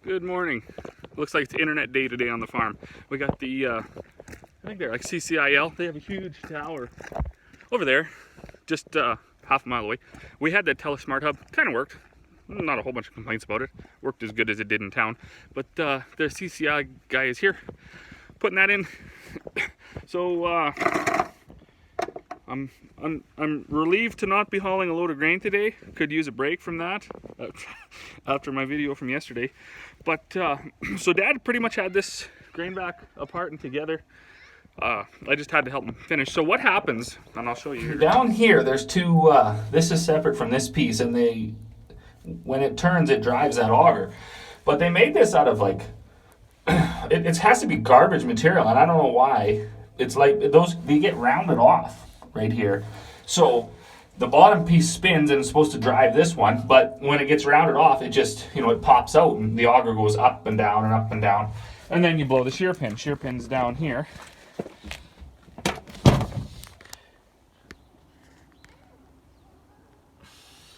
Good morning. Looks like it's internet day today on the farm. We got the, I think they're like CCIL. They have a huge tower over there, just half a mile away. We had that Telesmart hub, kind of worked. Not a whole bunch of complaints about it. Worked as good as it did in town. But their CCI guy is here, putting that in. So I'm relieved to not be hauling a load of grain today. Could use a break from that after my video from yesterday. But so Dad pretty much had this grain back apart and together. I just had to help him finish. So what happens, and I'll show you here. Down here, there's two, this is separate from this piece, and when it turns, it drives that auger. But they made this out of like, it has to be garbage material, and I don't know why. It's like they get rounded off right here. So the bottom piece spins and it's supposed to drive this one, but when it gets rounded off, it just, it pops out and the auger goes up and down and up and down. And then you blow the shear pin. Shear pin's down here.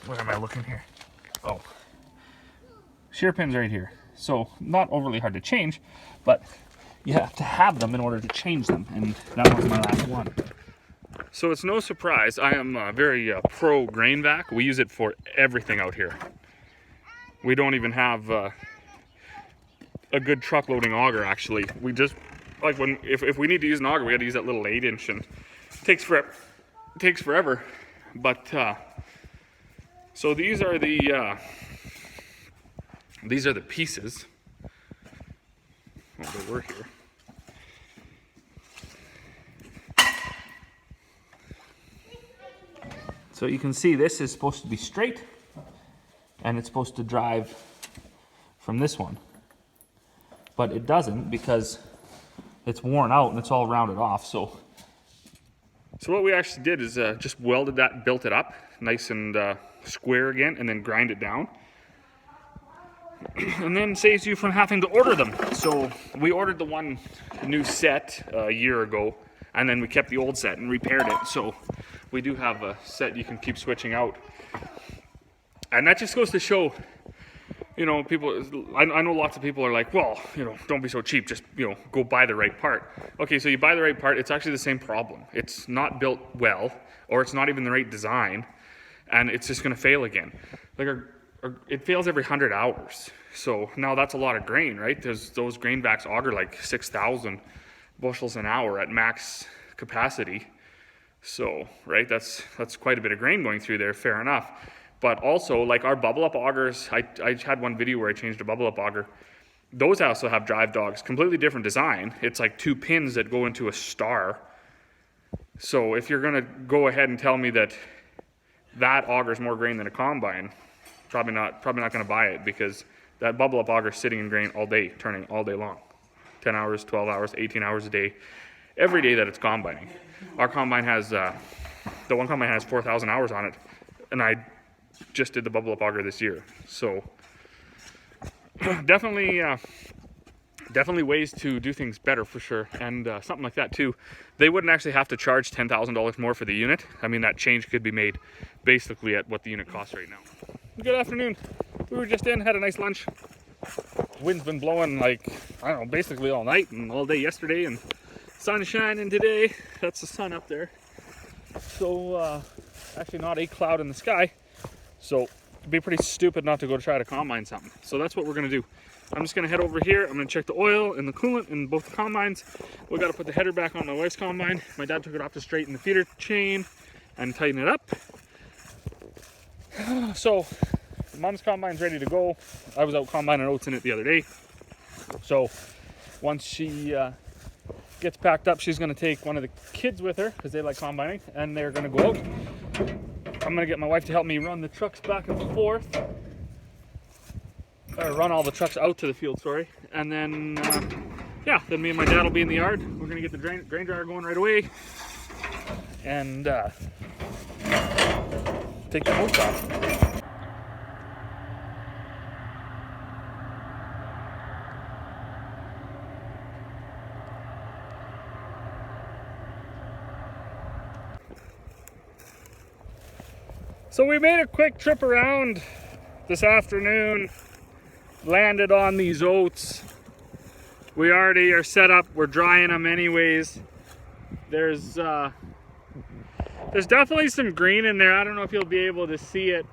Where am I looking here? Oh. Shear pin's right here. So not overly hard to change, but you have to have them in order to change them, and that was my last one. So it's no surprise, I am very pro grain vac. We use it for everything out here. We don't even have a good truck loading auger, actually. We just, like if we need to use an auger, we got to use that little 8-inch, and it takes forever. But so these are the pieces. Well, they were here. So you can see this is supposed to be straight, and it's supposed to drive from this one. But it doesn't because it's worn out and it's all rounded off. So what we actually did is just welded that, built it up nice and square again, and then grind it down. And then saves you from having to order them. So we ordered the one new set a year ago, and then we kept the old set and repaired it. So we do have a set you can keep switching out. And that just goes to show, people, I know lots of people are like, well, don't be so cheap, just, go buy the right part. Okay, so you buy the right part, it's actually the same problem. It's not built well, or it's not even the right design, and it's just gonna fail again. Like it fails every 100 hours. So now that's a lot of grain, right? Those grain vacs auger like 6,000 bushels an hour at max capacity. So, right, that's quite a bit of grain going through there, fair enough. But also, like our bubble up augers, I had one video where I changed a bubble up auger. Those also have drive dogs, completely different design. It's like 2 pins that go into a star. So if you're gonna go ahead and tell me that augers more grain than a combine, probably not gonna buy it, because that bubble up auger is sitting in grain all day, turning all day long. 10 hours, 12 hours, 18 hours a day, every day that it's combining. Our combine has, the one combine has 4,000 hours on it, and I just did the bubble up auger this year. So definitely ways to do things better for sure. And something like that too, they wouldn't actually have to charge $10,000 more for the unit. I mean, that change could be made basically at what the unit costs right now. Good afternoon. We were just in, had a nice lunch. Wind's been blowing like, I don't know, basically all night and all day yesterday, and sun shining today. That's the sun up there. So actually not a cloud in the sky. So it'd be pretty stupid not to go try to combine something. So that's what we're gonna do. I'm just gonna head over here. I'm gonna check the oil and the coolant in both the combines. We gotta put the header back on my wife's combine. My dad took it off to straighten the feeder chain and tighten it up. So Mom's combine's ready to go. I was out combining oats in it the other day. So once she gets packed up, she's gonna take one of the kids with her because they like combining, and they're gonna go out. I'm gonna get my wife to help me run the trucks back and forth. Or run all the trucks out to the field, sorry. And then, then me and my dad will be in the yard. We're gonna get the grain dryer going right away. And take the oats off. So we made a quick trip around this afternoon. landed on these oats. We already are set up. We're drying them anyways. There's definitely some green in there. I don't know if you'll be able to see it.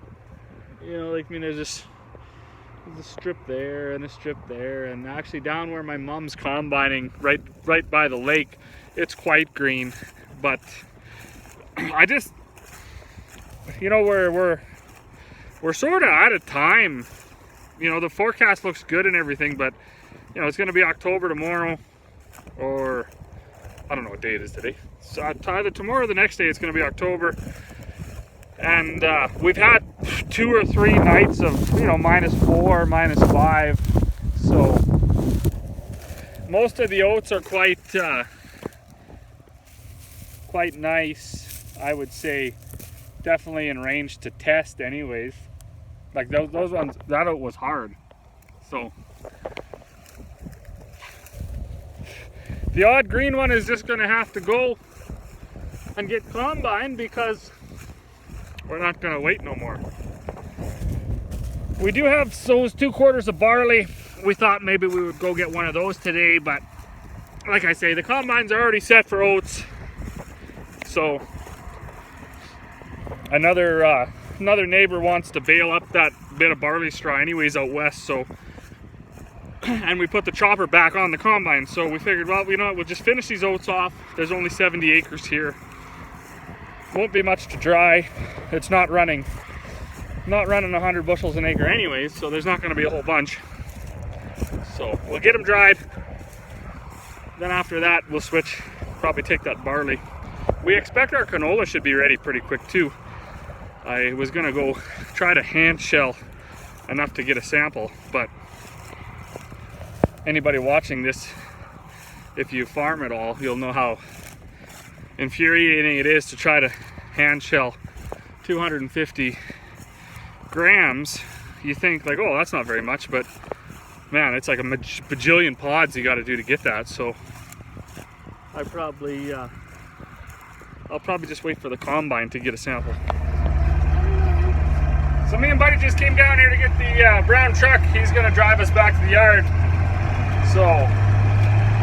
You know, like, I mean, there's a strip there and a strip there, and actually down where my mom's combining, right by the lake, it's quite green. But I just, you know, we're sort of out of time. You know, the forecast looks good and everything, but you know, it's going to be October tomorrow, or I don't know what day it is today. So either tomorrow or the next day it's going to be October. And we've had 2 or 3 nights of, you know, -4, -5. So most of the oats are quite nice, I would say. Definitely in range to test anyways. Like those ones, that oat was hard. So the odd green one is just going to have to go and get combined because we're not going to wait no more. We do have those 2 quarters of barley. We thought maybe we would go get one of those today, but like I say, the combines are already set for oats. So another neighbor wants to bale up that bit of barley straw anyways out west, so and we put the chopper back on the combine, so we figured, well, you know what, we'll just finish these oats off. There's only 70 acres here. Won't be much to dry. It's not running 100 bushels an acre anyways, so there's not going to be a whole bunch. So we'll get them dried. Then after that, we'll switch, probably take that barley. We expect our canola should be ready pretty quick too. I was going to go try to hand shell enough to get a sample, but anybody watching this, if you farm at all, you'll know how infuriating it is to try to hand shell 250 grams. You think like, oh, that's not very much, but man, it's like a bajillion pods you got to do to get that. So I'll probably just wait for the combine to get a sample. So me and Buddy just came down here to get the brown truck. He's gonna drive us back to the yard. So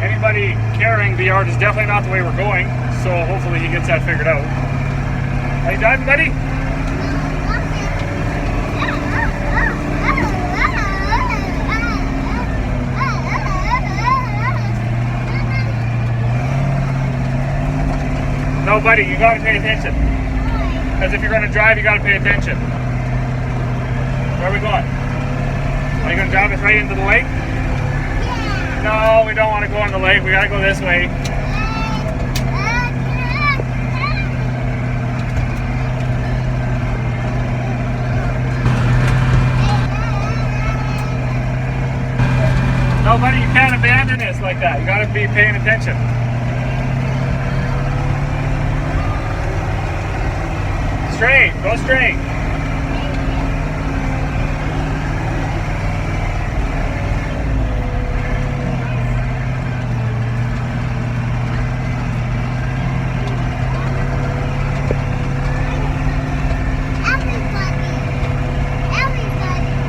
anybody carrying the yard is definitely not the way we're going. So hopefully he gets that figured out. How you driving, Buddy? No, Buddy, you gotta pay attention. Because if you're gonna drive, you gotta pay attention. Where are we going? Are you gonna drive us right into the lake? Yeah. No, we don't want to go in the lake. We gotta go this way. No, buddy, you can't abandon this like that. You gotta be paying attention. Straight, go straight.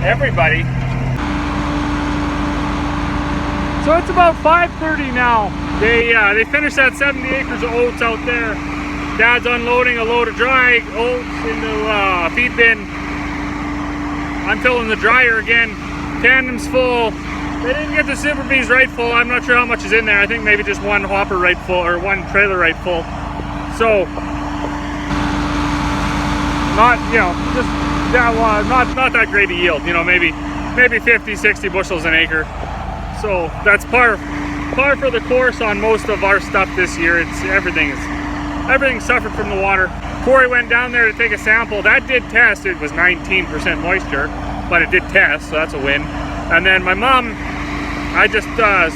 Everybody. So it's about 5:30 now. They finished that 70 acres of oats out there. Dad's unloading a load of dry oats into a feed bin. I'm filling the dryer again. Tandem's full. They didn't get the super bees right full. I'm not sure how much is in there. I think maybe just one hopper right full or one trailer right full. So not, you know, just not that great a yield, you know, maybe 50, 60 bushels an acre. So that's par for the course on most of our stuff this year. It's everything suffered from the water. Corey went down there to take a sample. That did test. It was 19% moisture, but it did test, so that's a win. And then my mom, I just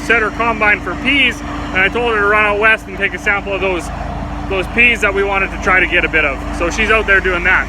set her combine for peas, and I told her to run out west and take a sample of those peas that we wanted to try to get a bit of. So she's out there doing that.